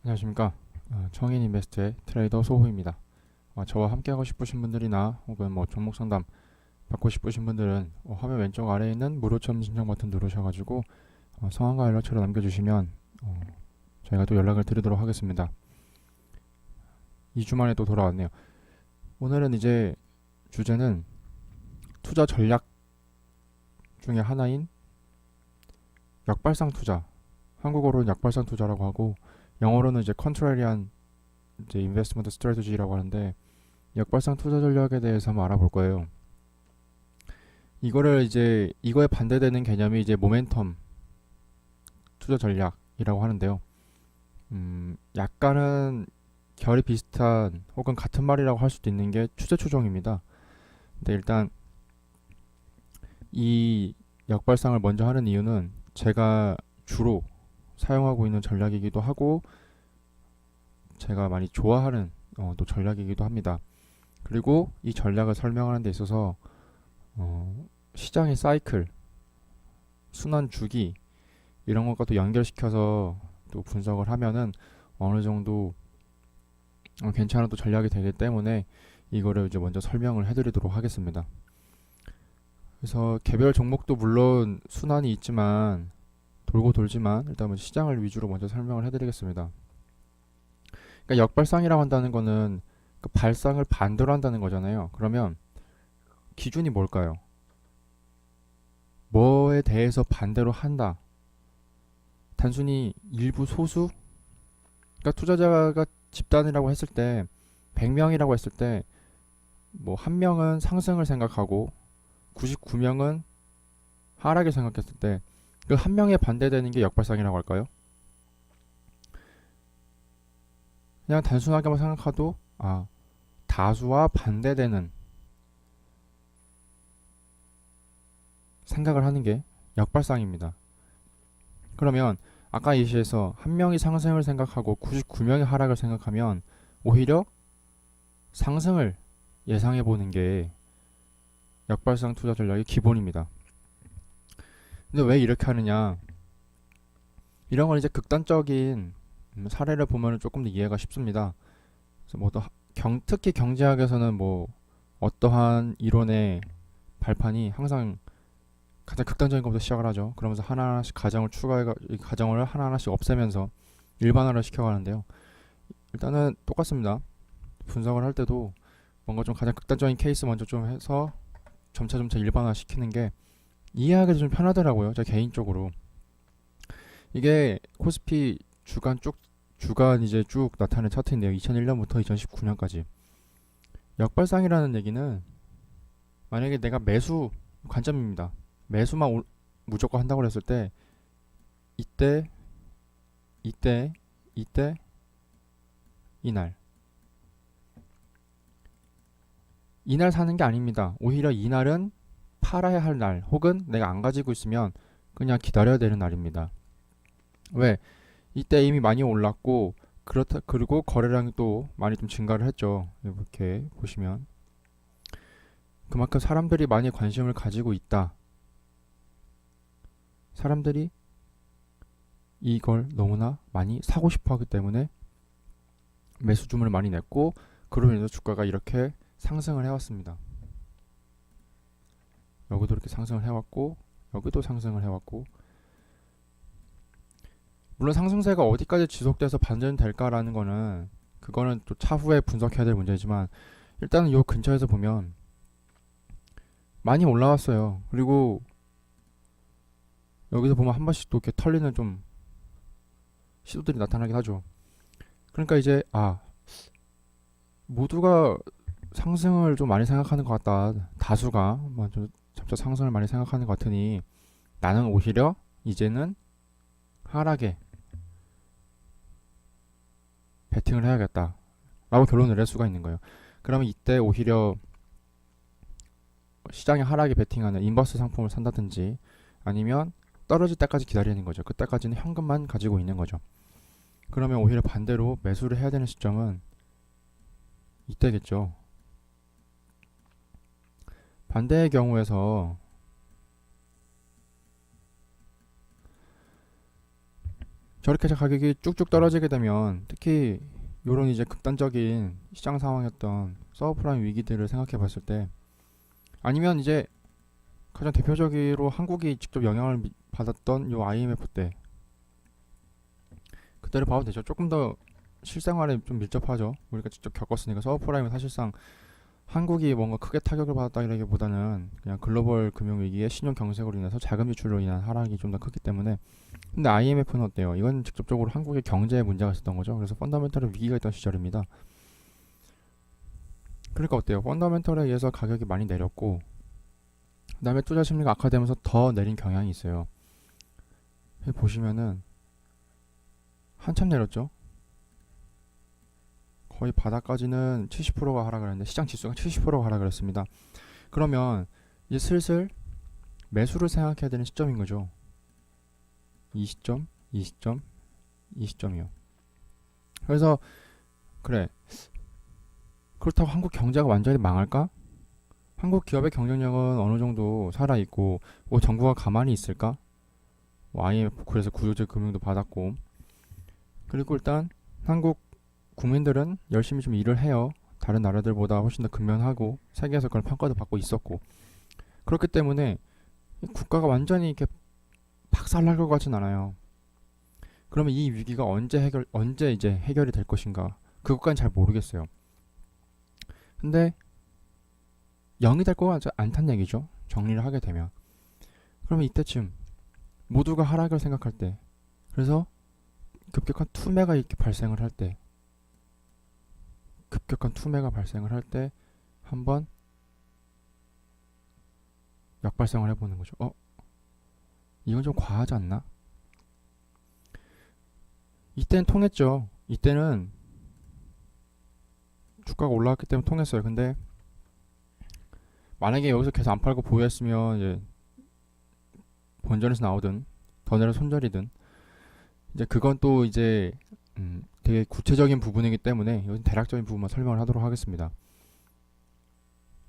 안녕하십니까. 청인인베스트의 트레이더 소호입니다. 저와 함께하고 싶으신 분들이나 혹은 종목 상담 받고 싶으신 분들은 화면 왼쪽 아래에 있는 무료 체험 신청 버튼 누르셔가지고 성함과 연락처를 남겨주시면 저희가 또 연락을 드리도록 하겠습니다. 2주 만에 또 돌아왔네요. 오늘은 이제 주제는 투자 전략 중에 하나인 역발상 투자, 한국어로는 역발상 투자라고 하고 영어로는 이제 컨트라리안 이제 인베스트먼트 스트래티지라고 하는데, 역발상 투자 전략에 대해서 한번 알아볼 거예요. 이거에 반대되는 개념이 이제 모멘텀 투자 전략이라고 하는데요. 약간은 결이 비슷한 혹은 같은 말이라고 할 수도 있는 게 추세 추종입니다. 근데 일단 이 역발상을 먼저 하는 이유는 제가 주로 사용하고 있는 전략이기도 하고 제가 많이 좋아하는 또 전략이기도 합니다. 그리고 이 전략을 설명하는 데 있어서 시장의 사이클, 순환 주기 이런 것과 또 연결시켜서 또 분석을 하면은 어느 정도 괜찮은 또 전략이 되기 때문에 이거를 이제 먼저 설명을 해드리도록 하겠습니다. 그래서 개별 종목도 물론 순환이 있지만 돌고 돌지만 일단 시장을 위주로 먼저 설명을 해드리겠습니다. 그러니까 역발상이라고 한다는 거는 그 발상을 반대로 한다는 거잖아요. 그러면 기준이 뭘까요? 뭐에 대해서 반대로 한다. 단순히 일부 소수? 그러니까 투자자가 집단이라고 했을 때 100명이라고 했을 때 뭐 한 명은 상승을 생각하고 99명은 하락을 생각했을 때 그 한 명에 반대되는 게 역발상이라고 할까요? 그냥 단순하게만 생각해도 다수와 반대되는 생각을 하는 게 역발상입니다. 그러면 아까 예시에서 한 명이 상승을 생각하고 99명이 하락을 생각하면 오히려 상승을 예상해 보는 게 역발상 투자 전략의 기본입니다. 근데 왜 이렇게 하느냐? 이런 건 이제 극단적인 사례를 보면 조금 더 이해가 쉽습니다. 그래서 특히 경제학에서는 어떠한 이론의 발판이 항상 가장 극단적인 것부터 시작을 하죠. 그러면서 하나하나씩 가정을 하나하나씩 없애면서 일반화를 시켜가는데요. 일단은 똑같습니다. 분석을 할 때도 뭔가 좀 가장 극단적인 케이스 먼저 좀 해서 점차 일반화 시키는 게 이해하기도 좀 편하더라고요. 제 개인적으로. 이게 코스피 주간 이제 쭉 나타낸 차트인데요. 2001년부터 2019년까지. 역발상이라는 얘기는 만약에 내가 매수 관점입니다. 매수만 무조건 한다고 했을 때 이때 이때 이때 이날 사는 게 아닙니다. 오히려 이날은 팔아야 할 날, 혹은 내가 안 가지고 있으면 그냥 기다려야 되는 날입니다. 왜? 이때 이미 많이 올랐고 그리고 거래량이 또 많이 좀 증가를 했죠. 이렇게 보시면 그만큼 사람들이 많이 관심을 가지고 있다. 사람들이 이걸 너무나 많이 사고 싶어 하기 때문에 매수 주문을 많이 냈고, 그로 인해서 주가가 이렇게 상승을 해왔습니다. 여기도 이렇게 상승을 해왔고 여기도 상승을 해왔고, 물론 상승세가 어디까지 지속돼서 반전될까라는 거는 그거는 또 차후에 분석해야 될 문제지만, 일단은 요 근처에서 보면 많이 올라왔어요. 그리고 여기서 보면 한 번씩 또 이렇게 털리는 좀 시도들이 나타나긴 하죠. 그러니까 이제 모두가 상승을 좀 많이 생각하는 것 같다. 다수가 좀 점차 상승을 많이 생각하는 것 같으니 나는 오히려 이제는 하락에 베팅을 해야겠다 라고 결론을 낼 수가 있는 거예요. 그러면 이때 오히려 시장의 하락에 베팅하는 인버스 상품을 산다든지 아니면 떨어질 때까지 기다리는 거죠. 그때까지는 현금만 가지고 있는 거죠. 그러면 오히려 반대로 매수를 해야 되는 시점은 이때겠죠. 반대의 경우에서 저렇게 해서 가격이 쭉쭉 떨어지게 되면 특히 요런 이제 극단적인 시장 상황이었던 서브프라임 위기들을 생각해 봤을 때 아니면 이제 가장 대표적으로 한국이 직접 영향을 받았던 요 IMF 때 그때를 봐도 되죠. 조금 더 실생활에 좀 밀접하죠. 우리가 직접 겪었으니까 서브프라임은 사실상 한국이 뭔가 크게 타격을 받았다기보다는 그냥 글로벌 금융위기의 신용 경색으로 인해서 자금 지출로 인한 하락이 좀 더 크기 때문에 근데 IMF는 어때요? 이건 직접적으로 한국의 경제에 문제가 있었던 거죠. 그래서 펀더멘털의 위기가 있던 시절입니다. 그러니까 어때요? 펀더멘털에 의해서 가격이 많이 내렸고 그 다음에 투자 심리가 악화되면서 더 내린 경향이 있어요. 보시면은 한참 내렸죠. 거의 바닥까지는 70%가 하락을 했는데 시장 지수가 70%가 하락을 했습니다. 그러면 이제 슬슬 매수를 생각해야 되는 시점인 거죠. 이 시점, 이 시점, 이 시점이요. 그래서 그래 그렇다고 한국 경제가 완전히 망할까? 한국 기업의 경쟁력은 어느 정도 살아있고 뭐 정부가 가만히 있을까? 뭐 IMF 그래서 구조적 금융도 받았고 그리고 일단 한국 국민들은 열심히 좀 일을 해요. 다른 나라들보다 훨씬 더 근면하고 세계에서 그런 평가도 받고 있었고 그렇기 때문에 국가가 완전히 이렇게 박살날 것 같진 않아요. 그러면 이 위기가 언제 이제 해결이 될 것인가? 그것까지는 잘 모르겠어요. 근데 0이 될 것 같지 않단 얘기죠. 정리를 하게 되면. 그러면 이때쯤 모두가 하락을 생각할 때, 그래서 급격한 투매가 이렇게 발생을 할 때, 한번 역발생을 해보는 거죠. 이건 좀 과하지 않나? 이때는 통했죠. 이때는 주가가 올라왔기 때문에 통했어요. 근데 만약에 여기서 계속 안 팔고 보유했으면 이제 본전에서 나오든 더 내려 손절이든 이제 그건 또 이제 되게 구체적인 부분이기 때문에 여기 대략적인 부분만 설명을 하도록 하겠습니다.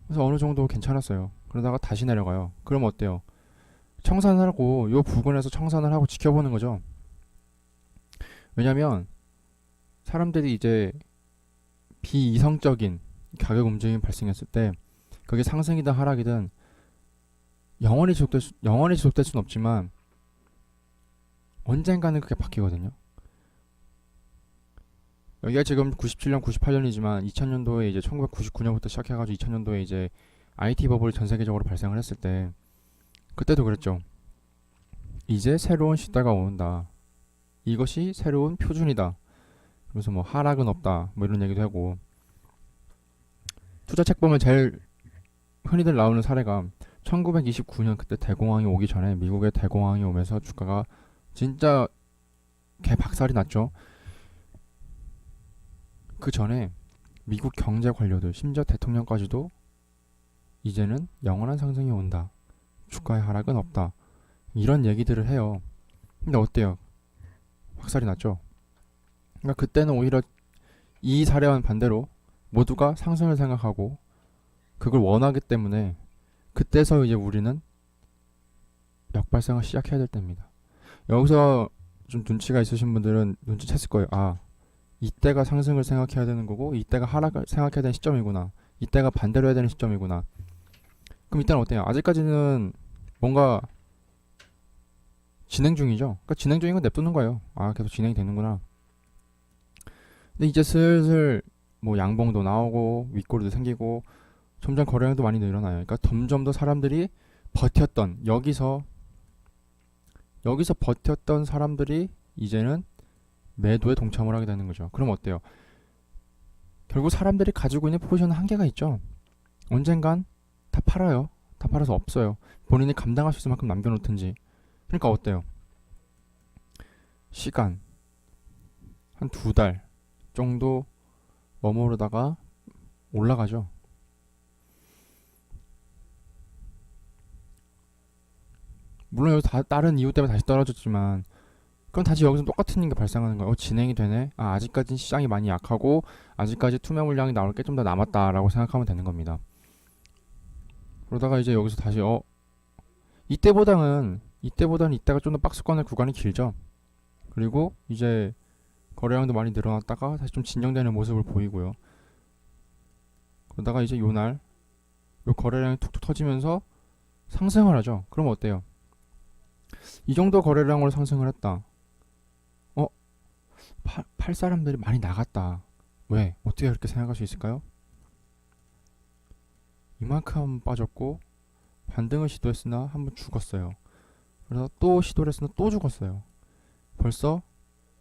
그래서 어느 정도 괜찮았어요. 그러다가 다시 내려가요. 그럼 어때요? 청산을 하고 요 부근에서 청산을 하고 지켜보는 거죠. 왜냐면 사람들이 이제 비이성적인 가격 움직임이 발생했을 때 그게 상승이든 하락이든 영원히 지속될 수는 없지만 언젠가는 그게 바뀌거든요. 여기가 지금 97년, 98년이지만 2000년도에 이제 1999년부터 시작해가지고 2000년도에 이제 IT 버블이 전 세계적으로 발생을 했을 때 그때도 그랬죠. 이제 새로운 시대가 온다. 이것이 새로운 표준이다. 그래서 뭐 하락은 없다. 뭐 이런 얘기도 하고 투자책 보면 제일 흔히들 나오는 사례가 1929년 그때 대공황이 오기 전에 미국의 대공황이 오면서 주가가 진짜 개 박살이 났죠. 그 전에 미국 경제 관료들 심지어 대통령까지도 이제는 영원한 상승이 온다. 주가의 하락은 없다. 이런 얘기들을 해요. 근데 어때요? 박살이 났죠. 그러니까 그때는 오히려 이 사례와는 반대로 모두가 상승을 생각하고 그걸 원하기 때문에 그때서 이제 우리는 역발상을 시작해야 될 때입니다. 여기서 좀 눈치가 있으신 분들은 눈치챘을 거예요. 이때가 상승을 생각해야 되는 거고 이때가 하락을 생각해야 되는 시점이구나. 이때가 반대로 해야 되는 시점이구나. 그럼 이때는 어때요? 아직까지는 뭔가 진행 중이죠. 그러니까 진행 중인 건 냅두는 거예요. 계속 진행이 되는구나. 근데 이제 슬슬 뭐 양봉도 나오고 윗꼬리도 생기고 점점 거래량도 많이 늘어나요. 그러니까 점점 더 사람들이 버텼던 여기서 버텼던 사람들이 이제는 매도에 동참을 하게 되는 거죠. 그럼 어때요? 결국 사람들이 가지고 있는 포지션은 한계가 있죠. 언젠간 다 팔아요. 다 팔아서 없어요. 본인이 감당할 수 있을 만큼 남겨놓든지. 그러니까 어때요? 시간 한 2달 정도 머무르다가 올라가죠. 물론 여기 다른 이유 때문에 다시 떨어졌지만 그럼 다시 여기서 똑같은 게 발생하는 거예요. 진행이 되네. 아직까지 시장이 많이 약하고 아직까지 투매 물량이 나올 게 좀 더 남았다라고 생각하면 되는 겁니다. 그러다가 이제 여기서 다시 이때보다는 이때가 좀 더 박스권의 구간이 길죠. 그리고 이제 거래량도 많이 늘어났다가 다시 좀 진정되는 모습을 보이고요. 그러다가 이제 요날 요 거래량이 툭툭 터지면서 상승을 하죠. 그럼 어때요? 이 정도 거래량으로 상승을 했다. 어? 팔 사람들이 많이 나갔다. 왜? 어떻게 그렇게 생각할 수 있을까요? 이만큼 빠졌고 반등을 시도했으나 한번 죽었어요. 그래서 또 시도를 했으나 또 죽었어요. 벌써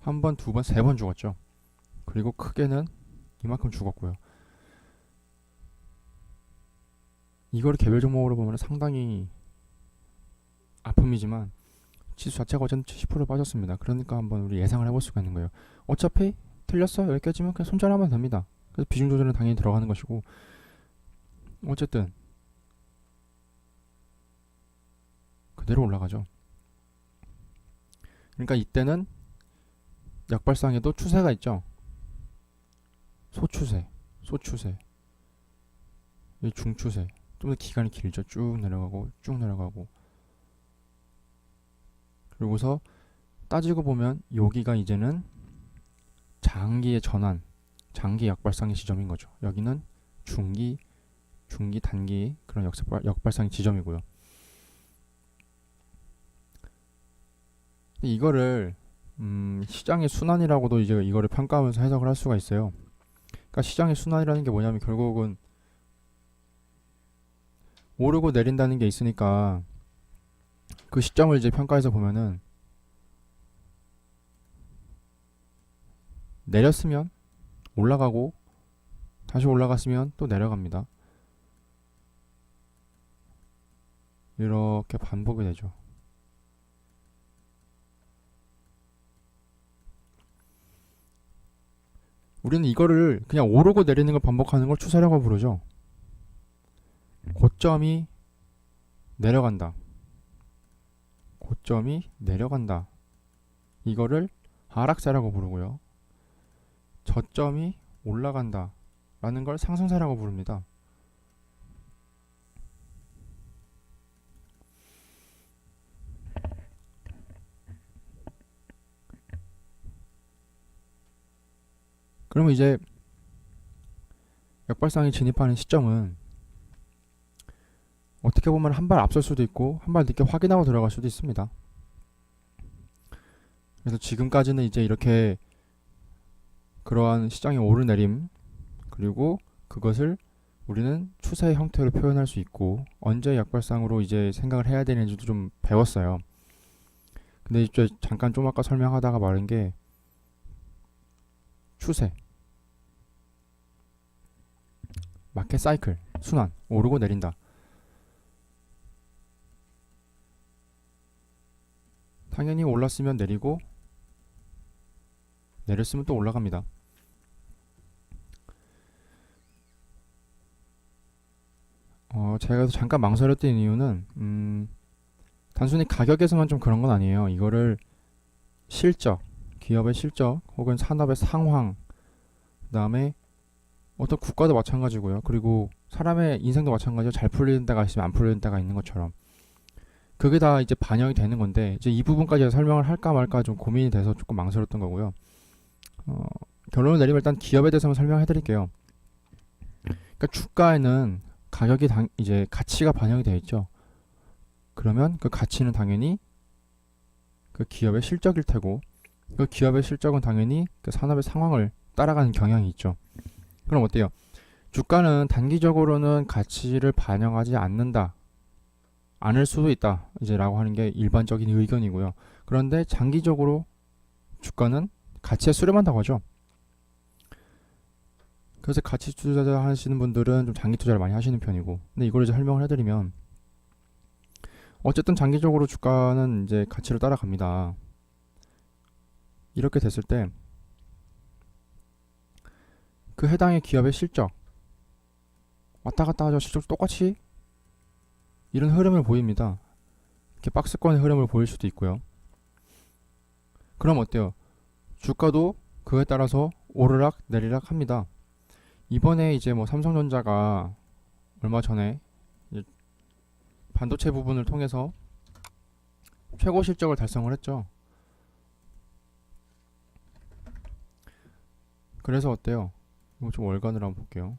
한 번, 두 번, 세 번 죽었죠. 그리고 크게는 이만큼 죽었고요. 이거를 개별 종목으로 보면 상당히 아픔이지만 지수 자체가 어쨌든 70% 빠졌습니다. 그러니까 한번 우리 예상을 해볼 수가 있는 거예요. 어차피 틀렸어 여기까지면 그냥 손절하면 됩니다. 그래서 비중 조절은 당연히 들어가는 것이고 어쨌든 그대로 올라가죠. 그러니까 이때는 약발상에도 추세가 있죠. 소추세, 소추세, 중추세. 좀 더 기간이 길죠. 쭉 내려가고 쭉 내려가고. 그리고서 따지고 보면 여기가 이제는 장기의 전환, 장기 약발상의 지점인 거죠. 여기는 중기, 단기 그런 역발상의 지점이고요. 이거를 시장의 순환이라고도 이제 이거를 평가하면서 해석을 할 수가 있어요. 그러니까 시장의 순환이라는 게 뭐냐면 결국은 오르고 내린다는 게 있으니까 그 시점을 이제 평가해서 보면은 내렸으면 올라가고 다시 올라갔으면 또 내려갑니다. 이렇게 반복이 되죠. 우리는 이거를 그냥 오르고 내리는 걸 반복하는 걸 추세라고 부르죠. 고점이 내려간다. 고점이 내려간다. 이거를 하락세라고 부르고요. 저점이 올라간다. 라는 걸 상승세라고 부릅니다. 그러면 이제 역발상이 진입하는 시점은 어떻게 보면 한 발 앞설 수도 있고 한 발 늦게 확인하고 들어갈 수도 있습니다. 그래서 지금까지는 이제 이렇게 그러한 시장의 오르내림 그리고 그것을 우리는 추세의 형태로 표현할 수 있고 언제 약발상으로 이제 생각을 해야 되는지도 좀 배웠어요. 근데 이제 잠깐 좀 아까 설명하다가 말한 게 추세, 마켓 사이클, 순환, 오르고 내린다. 당연히 올랐으면 내리고 내렸으면 또 올라갑니다. 제가 잠깐 망설였던 이유는 단순히 가격에서만 좀 그런 건 아니에요. 이거를 실적, 기업의 실적 혹은 산업의 상황, 그 다음에 어떤 국가도 마찬가지고요. 그리고 사람의 인생도 마찬가지로 잘 풀리는 때가 있으면 안 풀리는 때가 있는 것처럼 그게 다 이제 반영이 되는 건데 이제 이 부분까지 설명을 할까 말까 좀 고민이 돼서 조금 망설였던 거고요. 결론을 내리면 일단 기업에 대해서 한번 설명해 드릴게요. 그러니까 주가에는 가격이 이제 가치가 반영이 되어 있죠. 그러면 그 가치는 당연히 그 기업의 실적일 테고 그 기업의 실적은 당연히 그 산업의 상황을 따라가는 경향이 있죠. 그럼 어때요? 주가는 단기적으로는 가치를 반영하지 않는다. 않을 수도 있다. 이제 라고 하는 게 일반적인 의견이고요. 그런데 장기적으로 주가는 가치에 수렴한다고 하죠. 그래서 가치 투자 하시는 분들은 좀 장기 투자를 많이 하시는 편이고 근데 이걸 이제 설명을 해드리면 어쨌든 장기적으로 주가는 이제 가치를 따라갑니다. 이렇게 됐을 때 그 해당의 기업의 실적 왔다 갔다 하죠. 실적 똑같이 이런 흐름을 보입니다. 이렇게 박스권의 흐름을 보일 수도 있고요. 그럼 어때요? 주가도 그에 따라서 오르락 내리락 합니다. 이번에 이제 뭐 삼성전자가 얼마 전에 반도체 부분을 통해서 최고 실적을 달성을 했죠. 그래서 어때요? 이거 좀 월간으로 한번 볼게요.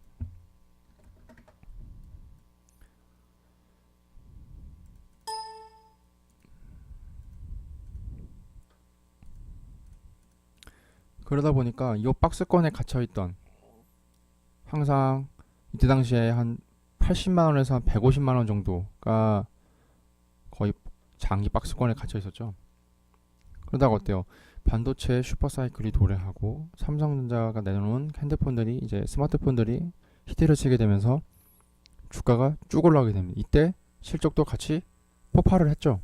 그러다 보니까 이 박스권에 갇혀있던, 항상 이때 당시에 한 80만원에서 한 150만원 정도가 거의 장기 박스권에 갇혀 있었죠. 그러다가 어때요? 반도체 슈퍼사이클이 도래하고 삼성전자가 내놓은 핸드폰들이, 이제 스마트폰들이 히트를 치게 되면서 주가가 쭉 올라가게 됩니다. 이때 실적도 같이 폭발을 했죠.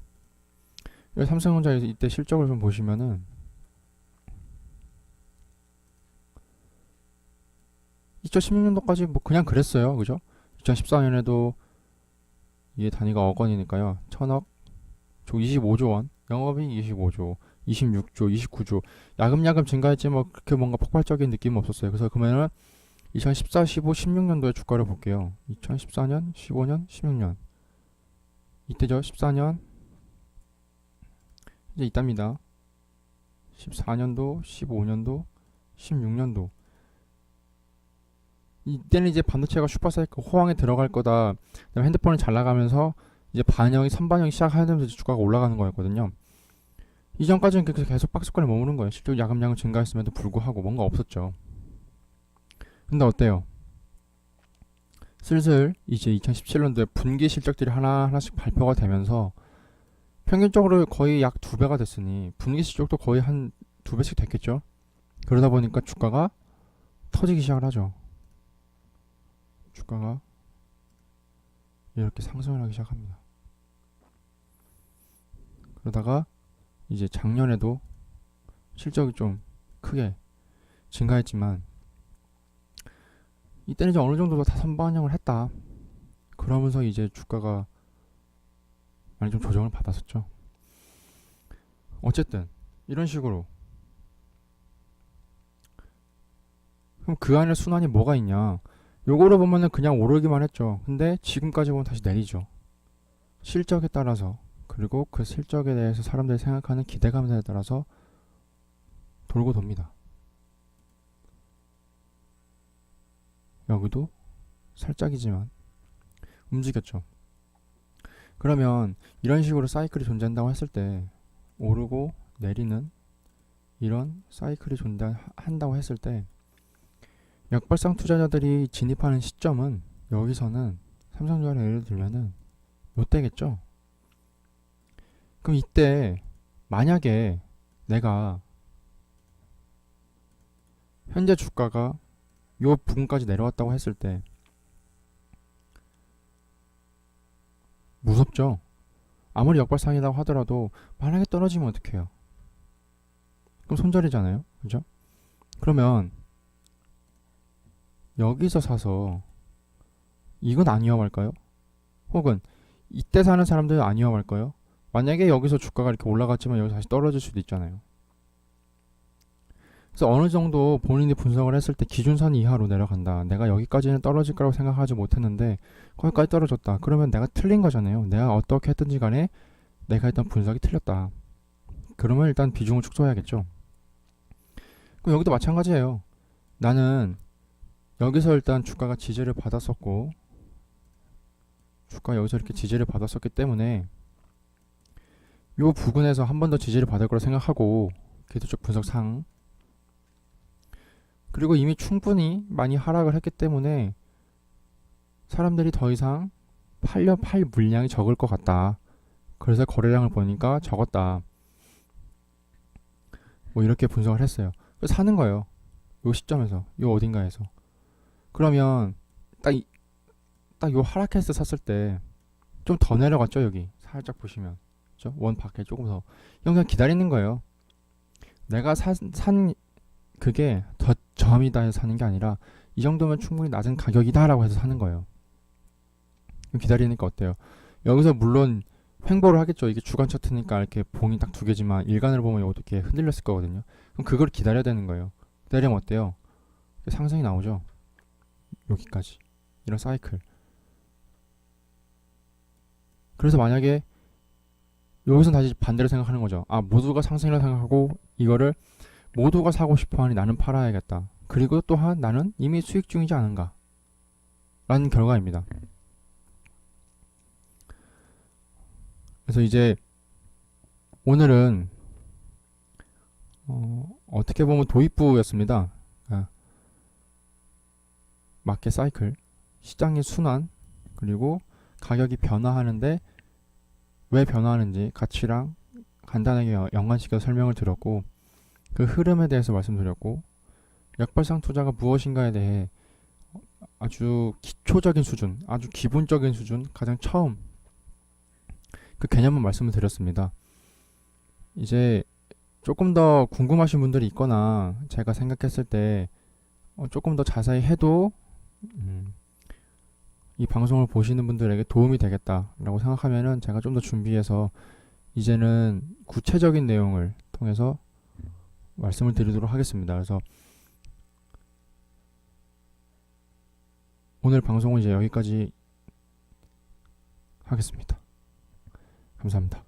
삼성전자에서 이때 실적을 좀 보시면은 2016년도까지 뭐 그냥 그랬어요. 그죠? 2014년에도 이게 단위가 억 원이니까요. 천억, 조 25조 원, 영업이익 25조, 26조, 29조. 야금야금 증가했지 뭐 그렇게 뭔가 폭발적인 느낌은 없었어요. 그래서 그러면은 2014, 15, 16년도의 주가를 볼게요. 2014년, 15년, 16년. 이때죠. 14년. 이제 이따입니다. 14년도, 15년도, 16년도. 이때는 이제 반도체가 슈퍼사이클 호황에 들어갈 거다. 그다음에 핸드폰이 잘 나가면서 이제 반영이 선반영이 시작하면서 주가가 올라가는 거였거든요. 이전까지는 계속 박스권에 머무는 거예요. 실적 야금야금 증가했음에도 불구하고 뭔가 없었죠. 근데 어때요? 슬슬 이제 2017년도에 분기 실적들이 하나하나씩 발표가 되면서 평균적으로 거의 약 2배가 됐으니 분기 실적도 거의 한 2배씩 됐겠죠. 그러다 보니까 주가가 터지기 시작을 하죠. 주가가 이렇게 상승을 하기 시작합니다. 그러다가 이제 작년에도 실적이 좀 크게 증가했지만 이때는 이제 어느 정도 다 선반영을 했다. 그러면서 이제 주가가 많이 좀 조정을 받았었죠. 어쨌든 이런 식으로. 그럼 그 안에 순환이 뭐가 있냐? 요거를 보면은 그냥 오르기만 했죠. 근데 지금까지 보면 다시 내리죠. 실적에 따라서, 그리고 그 실적에 대해서 사람들이 생각하는 기대감에 따라서 돌고 돕니다. 여기도 살짝이지만 움직였죠. 그러면 이런 식으로 사이클이 존재한다고 했을 때, 오르고 내리는 이런 사이클이 존재한다고 했을 때, 역발상 투자자들이 진입하는 시점은 여기서는 삼성전자를 예를 들면은 요때겠죠. 그럼 이때 만약에 내가 현재 주가가 요 부분까지 내려왔다고 했을 때 무섭죠. 아무리 역발상이라고 하더라도 만약에 떨어지면 어떡해요? 그럼 손절이잖아요. 그죠? 그러면 여기서 사서 이건 안 위험할까요? 혹은 이때 사는 사람들은 안 위험할까요? 만약에 여기서 주가가 이렇게 올라갔지만 여기서 다시 떨어질 수도 있잖아요. 그래서 어느 정도 본인이 분석을 했을 때 기준선 이하로 내려간다. 내가 여기까지는 떨어질 거라고 생각하지 못했는데 거기까지 떨어졌다. 그러면 내가 틀린 거잖아요. 내가 어떻게 했든지 간에 내가 했던 분석이 틀렸다. 그러면 일단 비중을 축소해야겠죠. 그럼 여기도 마찬가지예요. 나는 여기서 일단 주가가 지지를 받았었고, 주가 여기서 이렇게 지지를 받았었기 때문에 요 부근에서 한 번 더 지지를 받을 거라 생각하고, 기술적 분석상, 그리고 이미 충분히 많이 하락을 했기 때문에 사람들이 더 이상 팔 물량이 적을 것 같다. 그래서 거래량을 보니까 적었다. 뭐 이렇게 분석을 했어요. 그래서 사는 거예요. 요 시점에서, 요 어딘가에서. 그러면 딱 요 하락했을 때 샀을 때 좀 더 내려갔죠. 여기 살짝 보시면, 그죠? 원 밖에 조금 더. 이건 그냥 기다리는 거예요. 내가 산 그게 더 저함이다 해서 사는 게 아니라 이 정도면 충분히 낮은 가격이다 라고 해서 사는 거예요. 기다리니까 어때요? 여기서 물론 횡보를 하겠죠. 이게 주간 차트니까 이렇게 봉이 딱 2개지만 일간으로 보면 이것도 이렇게 흔들렸을 거거든요. 그럼 그걸 기다려야 되는 거예요. 기다리면 어때요? 상승이 나오죠. 여기까지. 이런 사이클. 그래서 만약에 여기서 다시 반대로 생각하는 거죠. 아, 모두가 상승이라고 생각하고 이거를 모두가 사고 싶어하니 나는 팔아야겠다. 그리고 또한 나는 이미 수익 중이지 않은가 라는 결과입니다. 그래서 이제 오늘은 어떻게 보면 도입부였습니다. 아, 마켓 사이클, 시장의 순환, 그리고 가격이 변화하는데 왜 변화하는지 가치랑 간단하게 연관시켜 설명을 드렸고, 그 흐름에 대해서 말씀드렸고, 역발상 투자가 무엇인가에 대해 아주 기초적인 수준, 아주 기본적인 수준, 가장 처음 그 개념을 말씀을 드렸습니다. 이제 조금 더 궁금하신 분들이 있거나 제가 생각했을 때 조금 더 자세히 해도 이 방송을 보시는 분들에게 도움이 되겠다라고 생각하면은 제가 좀 더 준비해서 이제는 구체적인 내용을 통해서 말씀을 드리도록 하겠습니다. 그래서 오늘 방송은 이제 여기까지 하겠습니다. 감사합니다.